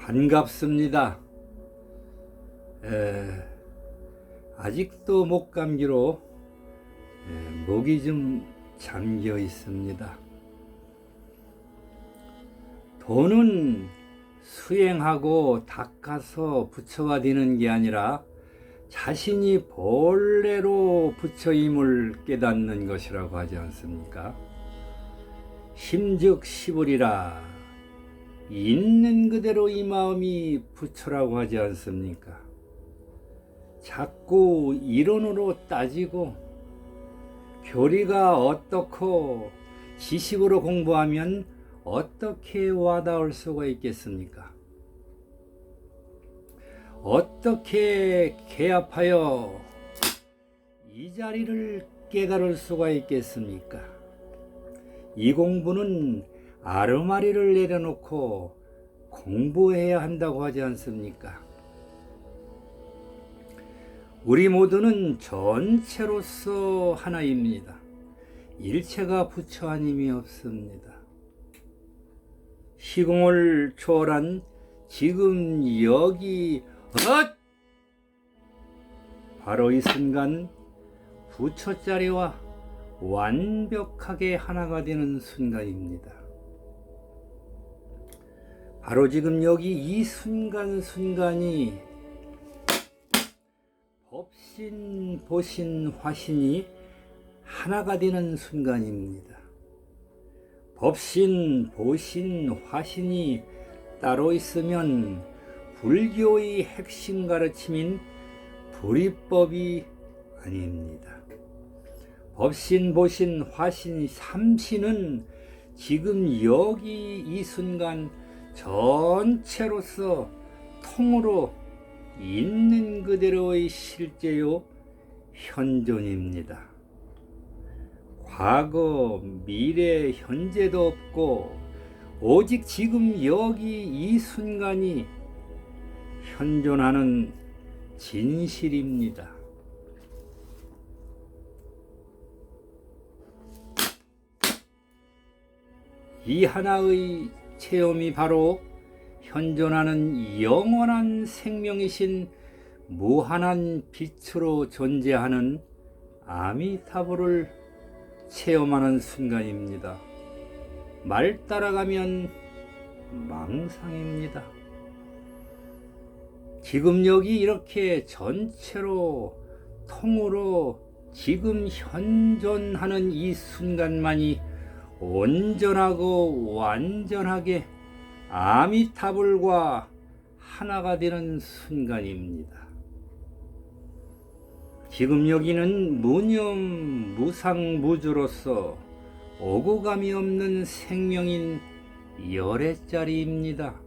반갑습니다. 아직도 목감기로 목이 좀 잠겨 있습니다. 돈은 수행하고 닦아서 부처가 되는 게 아니라 자신이 본래로 부처임을 깨닫는 것이라고 하지 않습니까? 심즉 시불이라 있는 그대로 이 마음이 부처라고 하지 않습니까? 자꾸 이론으로 따지고 교리가 어떻고 지식으로 공부하면 어떻게 와닿을 수가 있겠습니까? 어떻게 개합하여 이 자리를 깨달을 수가 있겠습니까? 이 공부는 아르마리를 내려놓고 공부해야 한다고 하지 않습니까? 우리 모두는 전체로서 하나입니다. 일체가 부처 아님이 없습니다. 시공을 초월한 지금 여기 바로 이 순간 부처 자리와 완벽하게 하나가 되는 순간입니다. 바로 지금 여기 이 순간순간이 법신, 보신, 화신이 하나가 되는 순간입니다. 법신, 보신, 화신이 따로 있으면 불교의 핵심 가르침인 불이법이 아닙니다. 법신, 보신, 화신, 삼신은 지금 여기 이 순간 전체로서 통으로 있는 그대로의 실제요 현존입니다. 과거, 미래, 현재도 없고 오직 지금 여기 이 순간이 현존하는 진실입니다. 이 하나의 체험이 바로 현존하는 영원한 생명이신 무한한 빛으로 존재하는 아미타불을 체험하는 순간입니다. 말 따라가면 망상입니다. 지금 여기 이렇게 전체로 통으로 지금 현존하는 이 순간만이 온전하고 완전하게 아미타불과 하나가 되는 순간입니다. 지금 여기는 무념 무상무주로서 오고감이 없는 생명인 열애자리입니다.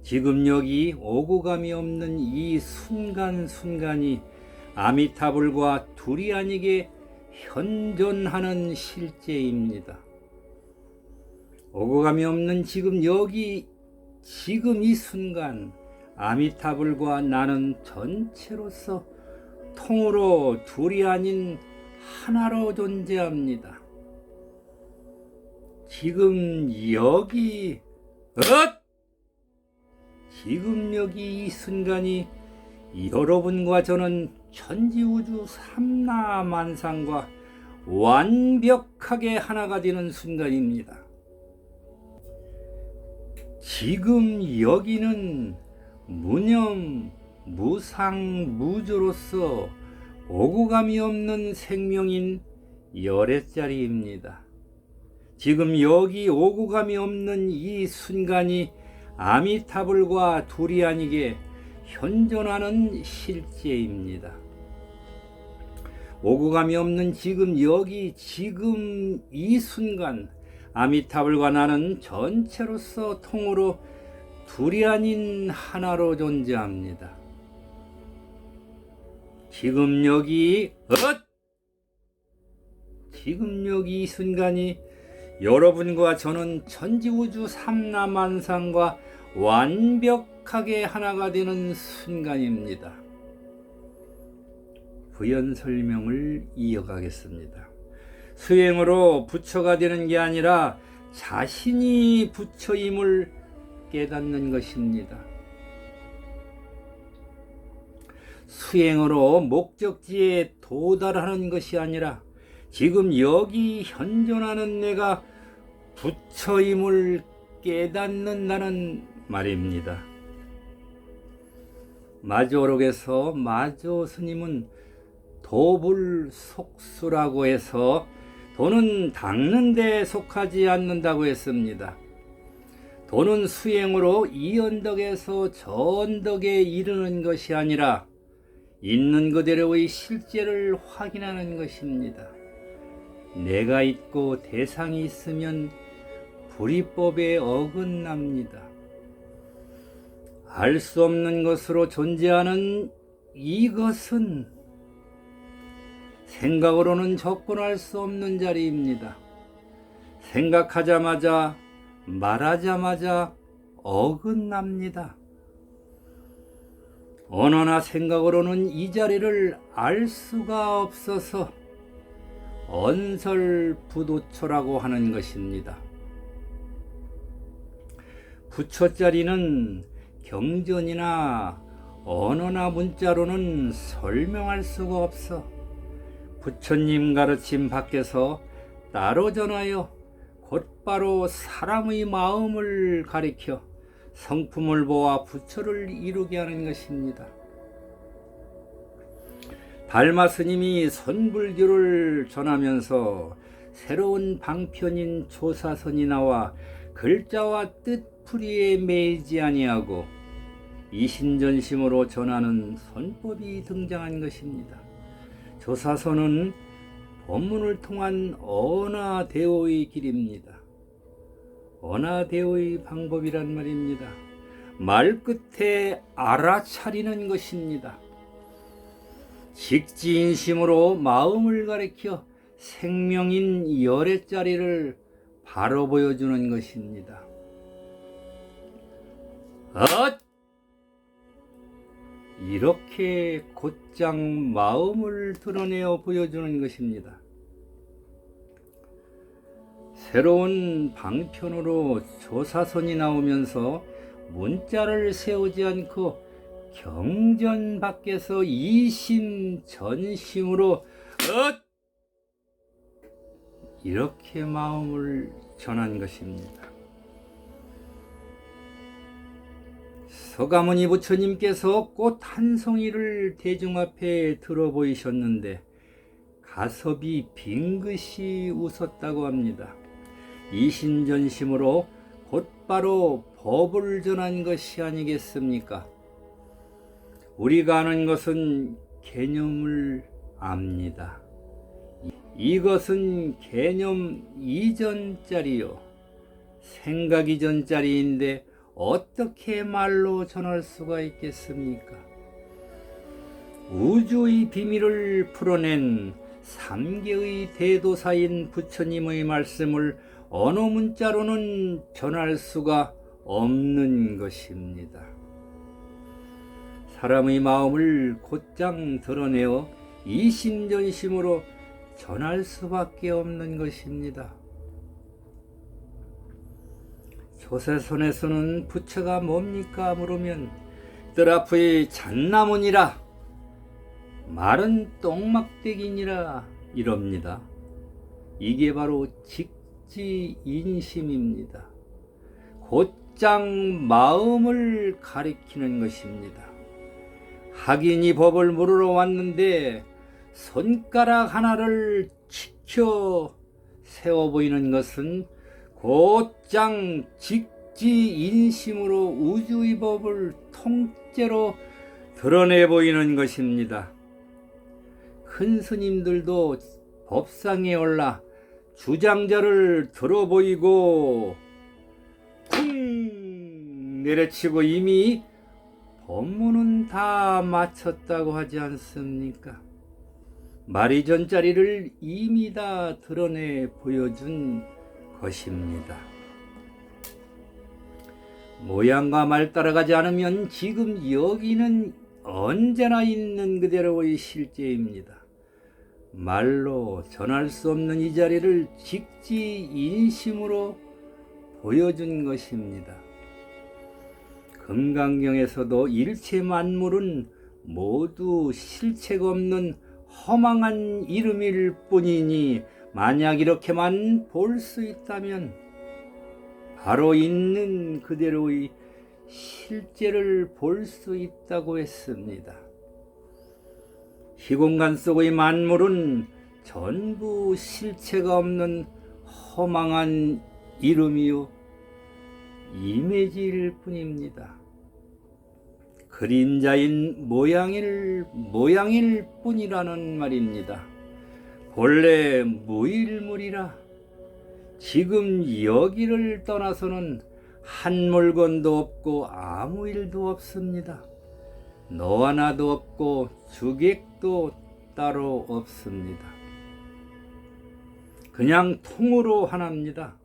지금 여기 오고감이 없는 이 순간순간이 아미타불과 둘이 아니게 현존하는 실제입니다. 오고감이 없는 지금 여기 지금 이 순간 아미타불과 나는 전체로서 통으로 둘이 아닌 하나로 존재합니다. 지금 여기 지금 여기 이 순간이 여러분과 저는 천지우주 삼라만상과 완벽하게 하나가 되는 순간입니다. 지금 여기는 무념 무상무주로서 오고감이 없는 생명인 열애자리입니다. 지금 여기 오고감이 없는 이 순간이 아미타불과 둘이 아니게 현존하는 실제입니다. 오고감이 없는 지금 여기 지금 이 순간 아미타불과 나는 전체로서 통으로 둘이 아닌 하나로 존재합니다. 지금 여기 지금 여기 이 순간이 여러분과 저는 천지우주 삼라만상과 완벽하게 하나가 되는 순간입니다. 부연 설명을 이어가겠습니다. 수행으로 부처가 되는 게 아니라 자신이 부처임을 깨닫는 것입니다. 수행으로 목적지에 도달하는 것이 아니라 지금 여기 현존하는 내가 부처임을 깨닫는다는 말입니다. 마조록에서 마조 스님은 도불속수라고 해서 도는 닦는 데 속하지 않는다고 했습니다. 도는 수행으로 이 언덕에서 저 언덕에 이르는 것이 아니라 있는 그대로의 실제를 확인하는 것입니다. 내가 있고 대상이 있으면 불이법에 어긋납니다. 알 수 없는 것으로 존재하는 이것은 생각으로는 접근할 수 없는 자리입니다. 생각하자마자 말하자마자 어긋납니다. 언어나 생각으로는 이 자리를 알 수가 없어서 언설부도초라고 하는 것입니다. 부처 자리는 경전이나 언어나 문자로는 설명할 수가 없어 부처님 가르침 밖에서 따로 전하여 곧바로 사람의 마음을 가리켜 성품을 보아 부처를 이루게 하는 것입니다. 달마 스님이 선불교를 전하면서 새로운 방편인 조사선이 나와 글자와 뜻풀이에 매이지 아니하고 이신전심으로 전하는 선법이 등장한 것입니다. 조사선은 법문을 통한 언화대오의 길입니다. 언화대오의 방법이란 말입니다. 말끝에 알아차리는 것입니다. 직지인심으로 마음을 가리켜 생명인 열의 자리를 바로 보여주는 것입니다. 이렇게 곧장 마음을 드러내어 보여주는 것입니다. 새로운 방편으로 조사선이 나오면서 문자를 세우지 않고 경전 밖에서 이심전심으로 이렇게 마음을 전한 것입니다. 서가모니 부처님께서 꽃 한 송이를 대중 앞에 들어 보이셨는데 가섭이 빙긋이 웃었다고 합니다. 이신전심으로 곧바로 법을 전한 것이 아니겠습니까? 우리가 아는 것은 개념을 압니다. 이것은 개념 이전짜리요, 생각 이전짜리인데 어떻게 말로 전할 수가 있겠습니까? 우주의 비밀을 풀어낸 3개의 대도사인 부처님의 말씀을 언어 문자로는 전할 수가 없는 것입니다. 사람의 마음을 곧장 드러내어 이심전심으로 전할 수밖에 없는 것입니다. 조세선에서는 부처가 뭡니까 물으면 뜰 앞의 잣나무니라, 말은 똥막대기니라 이럽니다. 이게 바로 직지인심입니다. 곧장 마음을 가리키는 것입니다. 학인이 법을 물으러 왔는데 손가락 하나를 치켜 세워 보이는 것은 곧장 직지인심으로 우주의 법을 통째로 드러내 보이는 것입니다. 큰 스님들도 법상에 올라 주장자를 들어 보이고 쿵 내려치고 이미 법문은 다 마쳤다고 하지 않습니까? 말이 전자리를 이미 다 드러내 보여준 것입니다. 모양과 말 따라가지 않으면 지금 여기는 언제나 있는 그대로의 실제입니다. 말로 전할 수 없는 이 자리를 직지인심으로 보여준 것입니다. 금강경에서도 일체 만물은 모두 실체가 없는 허망한 이름일 뿐이니 만약 이렇게만 볼 수 있다면 바로 있는 그대로의 실제를 볼 수 있다고 했습니다. 희공간 속의 만물은 전부 실체가 없는 허망한 이름이요 이미지일 뿐입니다. 그림자인 모양일 뿐이라는 말입니다. 본래 무일물이라 지금 여기를 떠나서는 한 물건도 없고 아무 일도 없습니다. 너와 나도 없고 주객도 따로 없습니다. 그냥 통으로 하나입니다.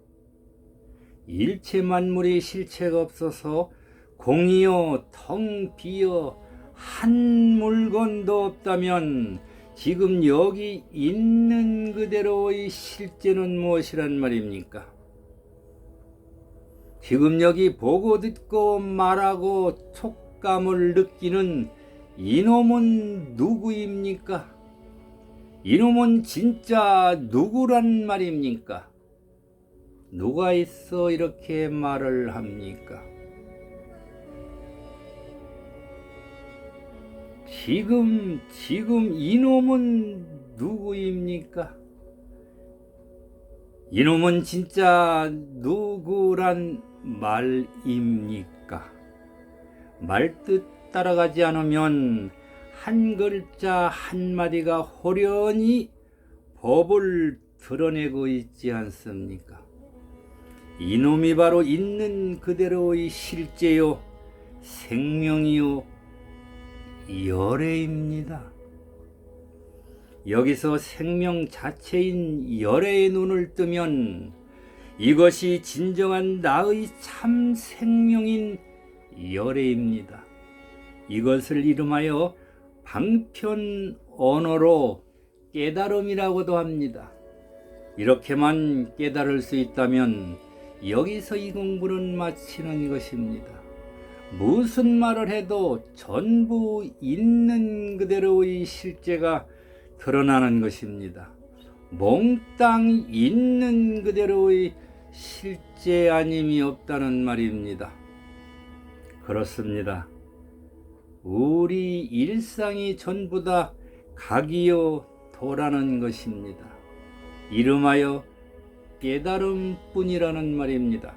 일체 만물이 실체가 없어서 공이요 텅 비어 한 물건도 없다면 지금 여기 있는 그대로의 실제는 무엇이란 말입니까? 지금 여기 보고 듣고 말하고 촉감을 느끼는 이놈은 누구입니까? 이놈은 진짜 누구란 말입니까? 누가 있어 이렇게 말을 합니까? 지금 이놈은 누구입니까? 이놈은 진짜 누구란 말입니까? 말뜻 따라가지 않으면 한 글자 한마디가 호련히 법을 드러내고 있지 않습니까? 이놈이 바로 있는 그대로의 실제요 생명이요 열애입니다. 여기서 생명 자체인 열애의 눈을 뜨면 이것이 진정한 나의 참 생명인 열애입니다. 이것을 이름하여 방편 언어로 깨달음이라고도 합니다. 이렇게만 깨달을 수 있다면 여기서 이 공부는 마치는 것입니다. 무슨 말을 해도 전부 있는 그대로의 실제가 드러나는 것입니다. 몽땅 있는 그대로의 실제 아님이 없다는 말입니다. 그렇습니다. 우리 일상이 전부 다 각이요 도라는 것입니다. 이름하여 깨달음뿐이라는 말입니다.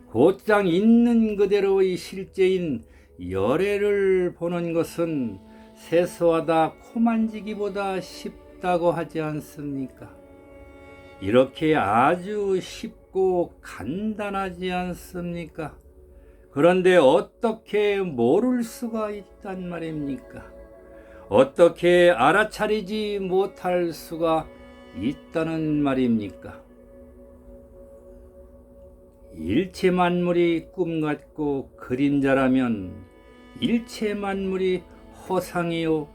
곧장 있는 그대로의 실제인 열애를 보는 것은 세수하다 코 만지기보다 쉽다고 하지 않습니까? 이렇게 아주 쉽고 간단하지 않습니까? 그런데 어떻게 모를 수가 있단 말입니까? 어떻게 알아차리지 못할 수가 있다는 말입니까? 일체 만물이 꿈 같고 그림자라면 일체 만물이 허상이요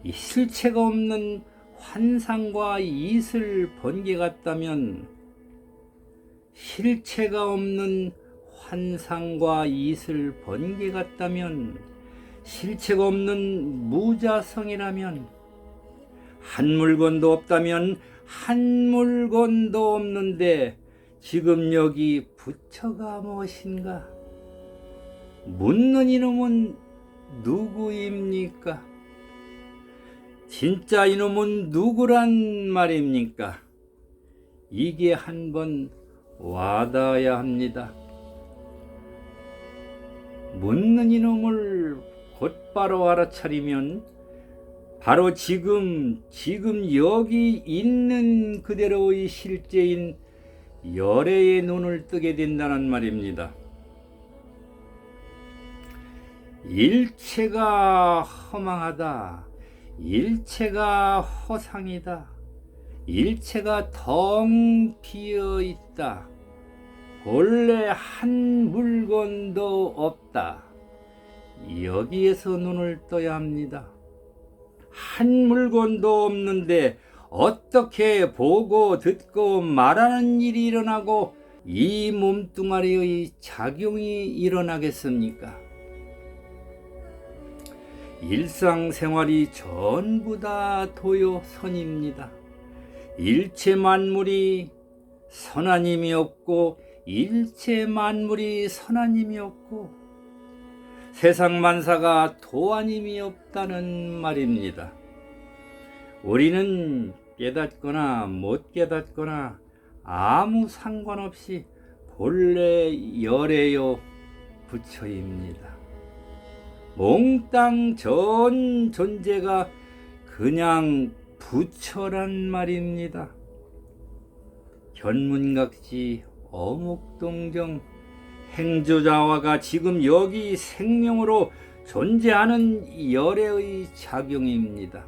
실체가 없는 환상과 이슬 번개 같다면 실체가 없는 환상과 이슬 번개 같다면 실체가 없는 무자성이라면 한 물건도 없다면 한 물건도 없는데 지금 여기 부처가 무엇인가? 묻는 이놈은 누구입니까? 진짜 이놈은 누구란 말입니까? 이게 한번 와닿아야 합니다. 묻는 이놈을 곧바로 알아차리면 바로 지금 여기 있는 그대로의 실제인 열애의 눈을 뜨게 된다는 말입니다. 일체가 허망하다. 일체가 허상이다. 일체가 텅 비어 있다. 본래 한 물건도 없다. 여기에서 눈을 떠야 합니다. 한 물건도 없는데 어떻게 보고 듣고 말하는 일이 일어나고 이 몸뚱아리의 작용이 일어나겠습니까? 일상생활이 전부 다 도요선입니다. 일체 만물이 선하님이 없고 일체 만물이 선하님이 없고 세상 만사가 도하님이 없다는 말입니다. 우리는 깨닫거나 못 깨닫거나 아무 상관없이 본래 열애요 부처입니다. 몽땅 전 존재가 그냥 부처란 말입니다. 견문각지 어묵동정 행조자화가 지금 여기 생명으로 존재하는 열애의 작용입니다.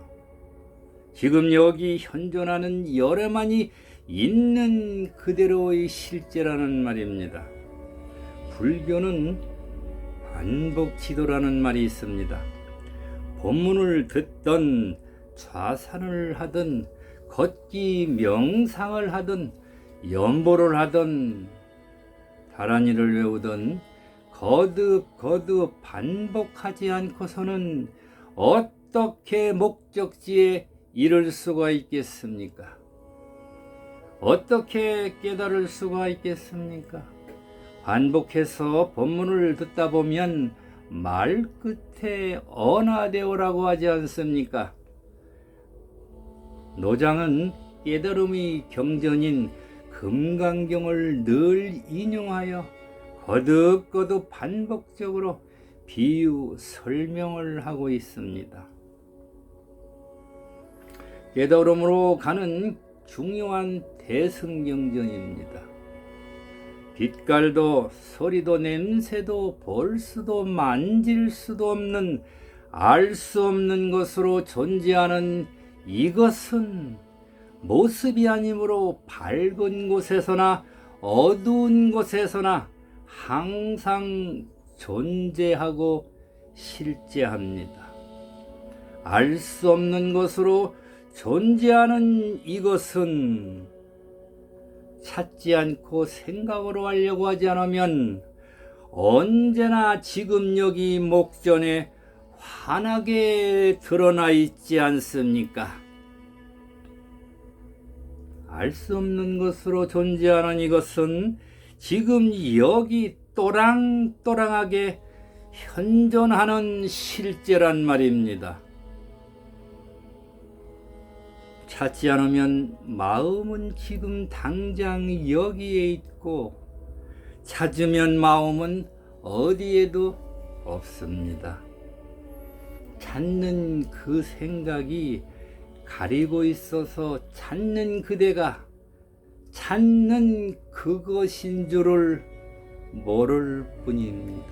지금 여기 현존하는 열애만이 있는 그대로의 실제라는 말입니다. 불교는 반복지도라는 말이 있습니다. 법문을 듣던 좌산을 하든 걷기 명상을 하든 연보를 하든 다란이를 외우든 거듭 반복하지 않고서는 어떻게 목적지에 이를 수가 있겠습니까? 어떻게 깨달을 수가 있겠습니까? 반복해서 법문을 듣다 보면 말끝에 언하되오라고 하지 않습니까? 노장은 깨달음의 경전인 금강경을 늘 인용하여 거듭 반복적으로 비유 설명을 하고 있습니다. 깨달음으로 가는 중요한 대승경전입니다. 빛깔도 소리도 냄새도 볼 수도 만질 수도 없는 알 수 없는 것으로 존재하는 이것은 모습이 아니므로 밝은 곳에서나 어두운 곳에서나 항상 존재하고 실제합니다. 알 수 없는 것으로 존재하는 이것은 찾지 않고 생각으로 하려고 하지 않으면 언제나 지금 여기 목전에 환하게 드러나 있지 않습니까? 알 수 없는 것으로 존재하는 이것은 지금 여기 또랑또랑하게 현존하는 실제란 말입니다. 찾지 않으면 마음은 지금 당장 여기에 있고 찾으면 마음은 어디에도 없습니다. 찾는 그 생각이 가리고 있어서 찾는 그대가 찾는 그것인 줄을 모를 뿐입니다.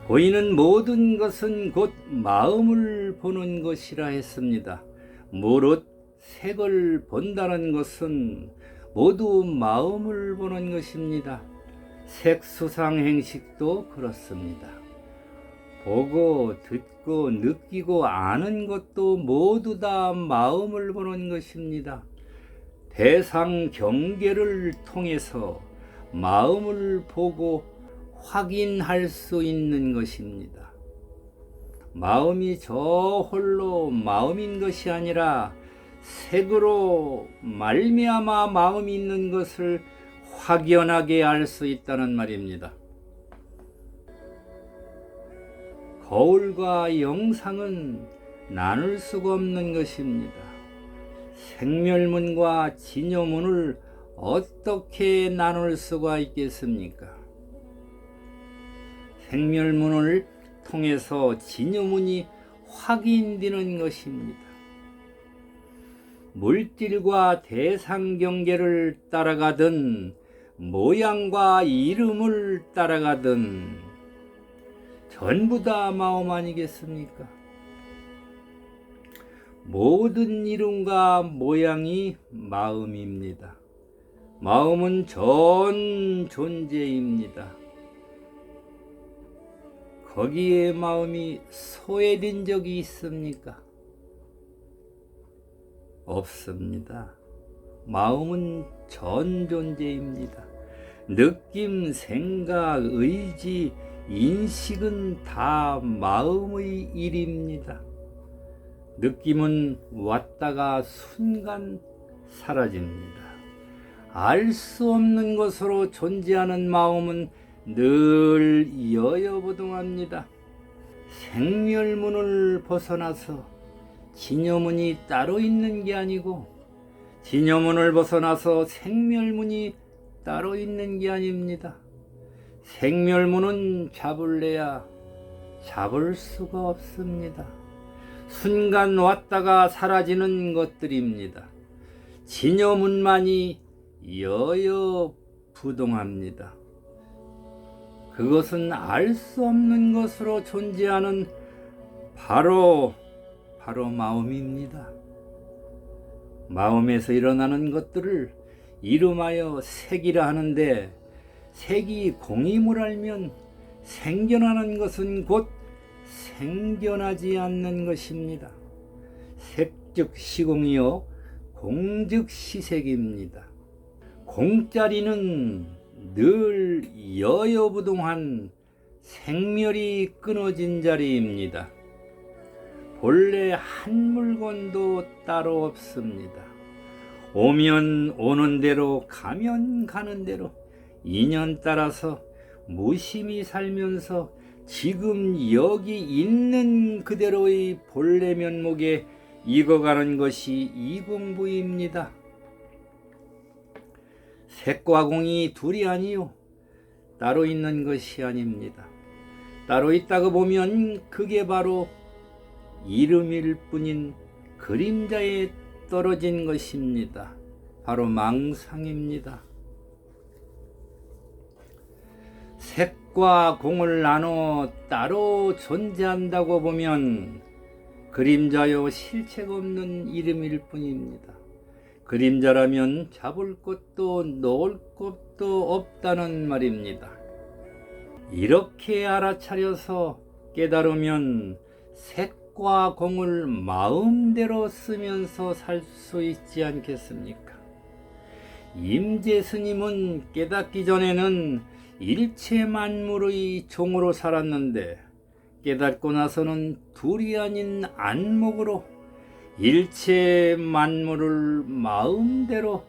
보이는 모든 것은 곧 마음을 보는 것이라 했습니다. 무릇 색을 본다는 것은 모두 마음을 보는 것입니다. 색수상행식도 그렇습니다. 보고 듣고 느끼고 아는 것도 모두 다 마음을 보는 것입니다. 대상 경계를 통해서 마음을 보고 확인할 수 있는 것입니다. 마음이 저 홀로 마음인 것이 아니라 색으로 말미암아 마음이 있는 것을 확연하게 알 수 있다는 말입니다. 거울과 영상은 나눌 수가 없는 것입니다. 생멸문과 진여문을 어떻게 나눌 수가 있겠습니까? 생멸문을 통해서 진여문이 확인되는 것입니다. 물질과 대상경계를 따라가든 모양과 이름을 따라가든 전부 다 마음 아니겠습니까? 모든 이름과 모양이 마음입니다. 마음은 전 존재입니다. 거기에 마음이 소외된 적이 있습니까? 없습니다. 마음은 전 존재입니다. 느낌, 생각, 의지, 인식은 다 마음의 일입니다. 느낌은 왔다가 순간 사라집니다. 알 수 없는 것으로 존재하는 마음은 늘 여여부동합니다. 생멸문을 벗어나서 진여문이 따로 있는 게 아니고, 진여문을 벗어나서 생멸문이 따로 있는 게 아닙니다. 생멸문은 잡을래야 잡을 수가 없습니다. 순간 왔다가 사라지는 것들입니다. 진여문만이 여여부동합니다. 그것은 알 수 없는 것으로 존재하는 바로 마음입니다. 마음에서 일어나는 것들을 이름하여 색이라 하는데, 색이 공임을 알면 생겨나는 것은 곧 생겨나지 않는 것입니다. 색즉 시공이요 공즉 시색입니다. 공짜리는 늘 여여부동한 생멸이 끊어진 자리입니다. 본래 한 물건도 따로 없습니다. 오면 오는 대로, 가면 가는 대로 인연 따라서 무심히 살면서 지금 여기 있는 그대로의 본래 면목에 익어가는 것이 이공부입니다. 색과 공이 둘이 아니요 따로 있는 것이 아닙니다. 따로 있다고 보면 그게 바로 이름일 뿐인 그림자에 떨어진 것입니다. 바로 망상입니다. 색과 공을 나눠 따로 존재한다고 보면 그림자요 실체가 없는 이름일 뿐입니다. 그림자라면 잡을 것도 놓을 것도 없다는 말입니다. 이렇게 알아차려서 깨달으면 색과 공을 마음대로 쓰면서 살 수 있지 않겠습니까? 임재 스님은 깨닫기 전에는 일체 만물의 종으로 살았는데, 깨닫고 나서는 둘이 아닌 안목으로 일체 만물을 마음대로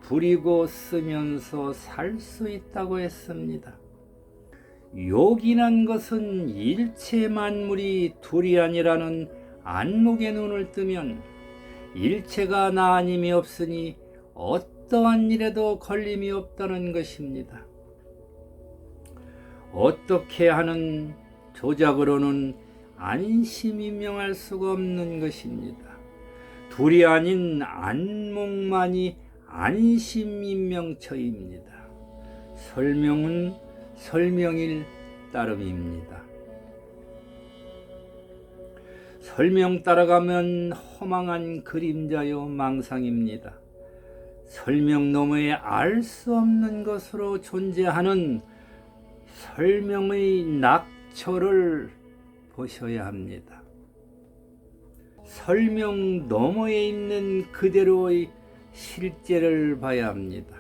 부리고 쓰면서 살 수 있다고 했습니다. 욕이란 것은 일체 만물이 둘이 아니라는 안목의 눈을 뜨면 일체가 나 아님이 없으니 어떠한 일에도 걸림이 없다는 것입니다. 어떻게 하는 조작으로는 안심이 명할 수가 없는 것입니다. 둘이 아닌 안목만이 안심인명처입니다. 설명은 설명일 따름입니다. 설명 따라가면 허망한 그림자요 망상입니다. 설명 너머에 알 수 없는 것으로 존재하는 설명의 낙처를 보셔야 합니다. 설명 너머에 있는 그대로의 실제를 봐야 합니다.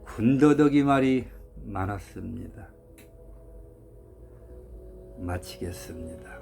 군더더기 말이 많았습니다. 마치겠습니다.